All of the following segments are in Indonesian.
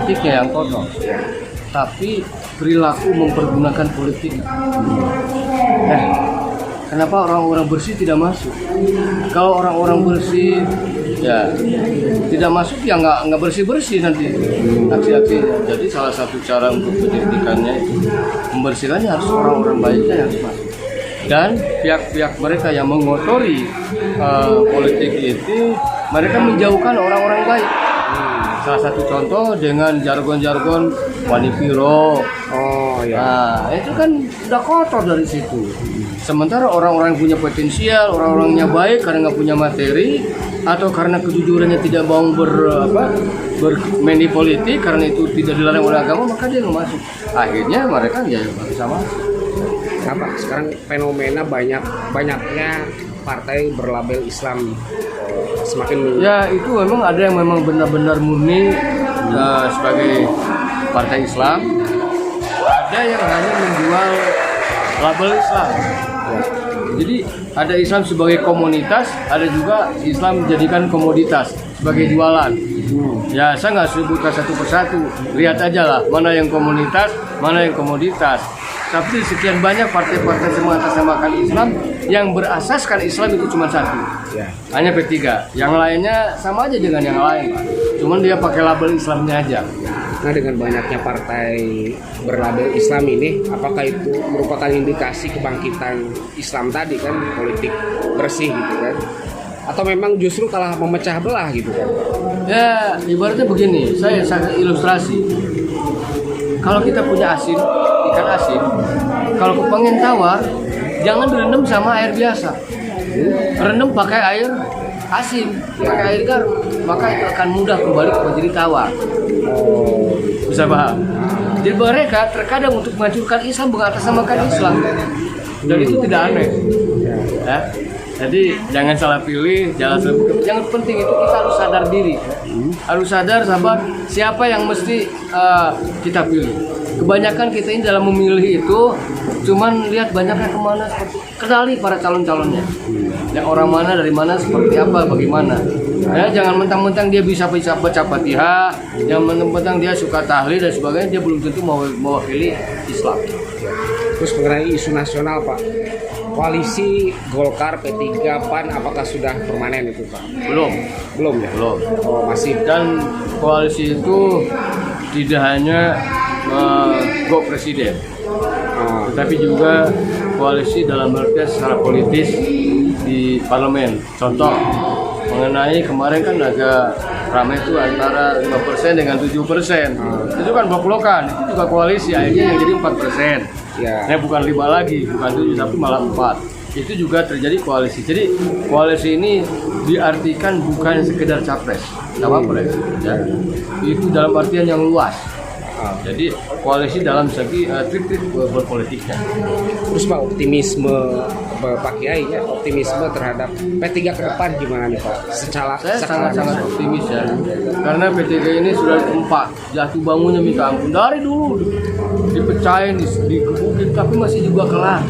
politiknya yang kotor, tapi perilaku mempergunakan politik. Kenapa orang-orang bersih tidak masuk? Kalau orang-orang bersih ya tidak masuk, ya nggak bersih nanti aksi-aksinya. Jadi salah satu cara untuk penyelidikannya itu membersihkannya harus orang-orang baiknya yang harus masuk. Dan pihak-pihak mereka yang mengotori politik itu, mereka menjauhkan orang-orang baik. Salah satu contoh dengan jargon-jargon wanipiro. Oh ya. Nah, itu kan udah kotor dari situ. Sementara orang-orang yang punya potensial, orang-orangnya baik karena nggak punya materi atau karena kejujurannya tidak mau bermain di politik, karena itu tidak dilarang oleh agama, maka dia nggak masuk. Akhirnya mereka ya nggak bisa masuk. Kenapa sekarang fenomena banyaknya partai berlabel Islam semakin Ya itu memang ada yang memang benar-benar murni sebagai partai Islam, ada yang hanya menjual label Islam. Jadi ada Islam sebagai komunitas, ada juga Islam dijadikan komoditas sebagai jualan. Ya saya nggak sebutkan satu persatu, lihat aja lah mana yang komunitas, mana yang komoditas. Tapi sekian banyak partai-partai mengatasnamakan Islam, yang berasaskan Islam itu cuma satu, hanya P3. Yang lainnya sama aja dengan yang lain, cuman dia pakai label Islamnya aja. Nah, dengan banyaknya partai berlabel Islam ini, apakah itu merupakan indikasi kebangkitan Islam tadi kan, politik bersih gitu kan? Atau memang justru kalah memecah belah gitu kan? Ya ibaratnya begini, saya ilustrasi. Kalau kita punya ikan asin, kalau kepengen tawar, jangan direndam sama air biasa. Rendam pakai air asin, pakai air garam, maka itu akan mudah kembali menjadi tawar. Bisa paham? Jadi mereka terkadang untuk menghancurkan Islam mengatasnamakan Islam, dan itu tidak aneh. Ya? Jadi jangan salah pilih, yang penting itu kita harus sadar diri, harus sadar sabar siapa yang mesti kita pilih. Kebanyakan kita ini dalam memilih itu cuman lihat banyaknya kemana, kenali para calon-calonnya, yang orang mana dari mana seperti apa bagaimana. Ya, jangan mentang-mentang dia bisa baca Fatihah, jangan mentang-mentang dia suka tahlil dan sebagainya, dia belum tentu mewakili Islam. Terus mengenai isu nasional Pak, koalisi Golkar, P3, PAN apakah sudah permanen itu Pak? Belum ya? Belum. Oh masih. Dan koalisi itu tidak hanya go presiden, tetapi juga koalisi dalam arti secara politis di parlemen. Contoh mengenai kemarin kan agak ramai itu antara 5% dengan 7%. Itu kan blok-blokan, itu juga koalisi, akhirnya yang jadi 4%. Ya bukan 5 lagi, bukan 7 tapi malah 4. Itu juga terjadi koalisi. Jadi koalisi ini diartikan bukan sekedar capres, nggak apa-apa ya. Itu dalam artian yang luas. Jadi koalisi dalam segi trik-trik berpolitiknya. Terus Pak, optimisme Pak Kiai ya, optimisme terhadap P3 ke depan gimana nih Pak? Saya sangat-sangat optimis ya, karena P3 ini sudah tempat jatuh bangunnya minta ampun dari dulu, dipecahin, dikebukin, tapi masih juga kelar.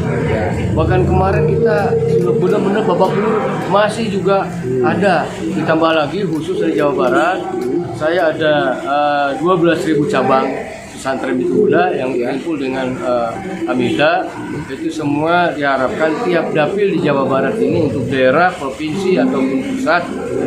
Bahkan kemarin kita sudah benar-benar babak belur, masih juga ada. Ditambah lagi khusus dari Jawa Barat, saya ada 12.000 cabang pesantren itu Buddha yang berkumpul dengan Amida. Itu semua diharapkan tiap dapil di Jawa Barat ini untuk daerah, provinsi ataupun pusat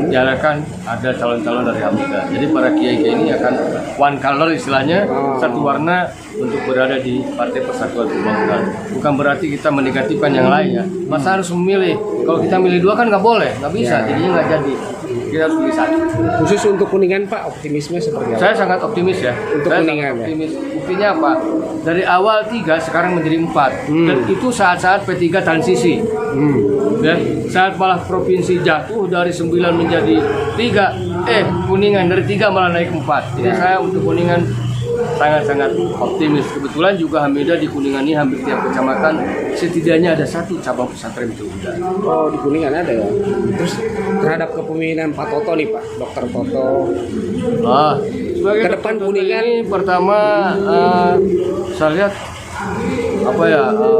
diharapkan ada calon-calon dari Amida. Jadi para kiai-kiai ini akan one color istilahnya, satu warna untuk berada di Partai Persatuan Pembangunan. Bukan berarti kita menegatifkan yang lain ya. Masa harus memilih? Kalau kita milih dua kan nggak boleh, nggak bisa, jadinya nggak jadi. Kita harus pilih satu. Khusus untuk Kuningan Pak, optimisme seperti apa? Saya sangat optimis ya. Untuk Kuningan ya? Optimis. Buktinya apa? Dari awal 3 sekarang menjadi 4. Dan itu saat-saat P3 transisi. Ya, saat malah provinsi jatuh dari 9 menjadi 3. Kuningan dari 3 malah naik 4. Jadi saya untuk Kuningan sangat-sangat optimis. Kebetulan juga Hamidah di Kuningan ini hampir tiap kecamatan setidaknya ada 1 cabang pesantren itu udah. Oh di Kuningan ada ya. Terus terhadap kepemimpinan Pak Toto nih Pak, Dr. Toto. Sebagai ke depan Kuningan ini pertama saya lihat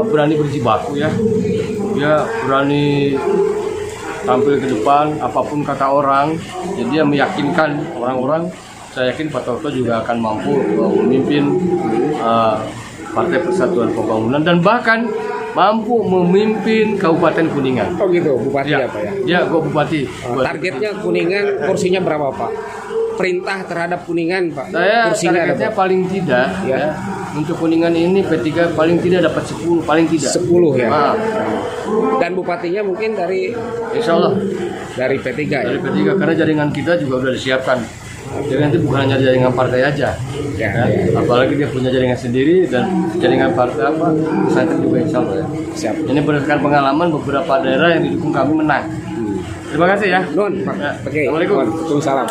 berani berjibaku ya. Dia berani tampil ke depan apapun kata orang. Jadi dia meyakinkan orang-orang saya yakin Pak Toto juga akan mampu memimpin Partai Persatuan Pembangunan dan bahkan mampu memimpin Kabupaten Kuningan. Oh gitu, bupati apa ya? Ya, gua bupati. Targetnya Kuningan kursinya berapa Pak? Perintah terhadap Kuningan Pak? Saya kursinya targetnya ada paling tidak ya. Untuk Kuningan ini P3 paling tidak dapat 10, paling tidak 10 ya. Nah, dan bupatinya mungkin dari insya Allah dari P3 ya. dari P3 karena jaringan kita juga udah disiapkan. Jadi nanti bukan hanya jaringan partai aja, Ya, ya. Apalagi dia punya jaringan sendiri dan jaringan partai apa, pesantren juga insya Allah ya. Siap. Ini berdasarkan pengalaman beberapa daerah yang didukung kami menang. Terima kasih ya. Nun, Pak. Ya. Oke. Assalamualaikum. Waalaikumsalam.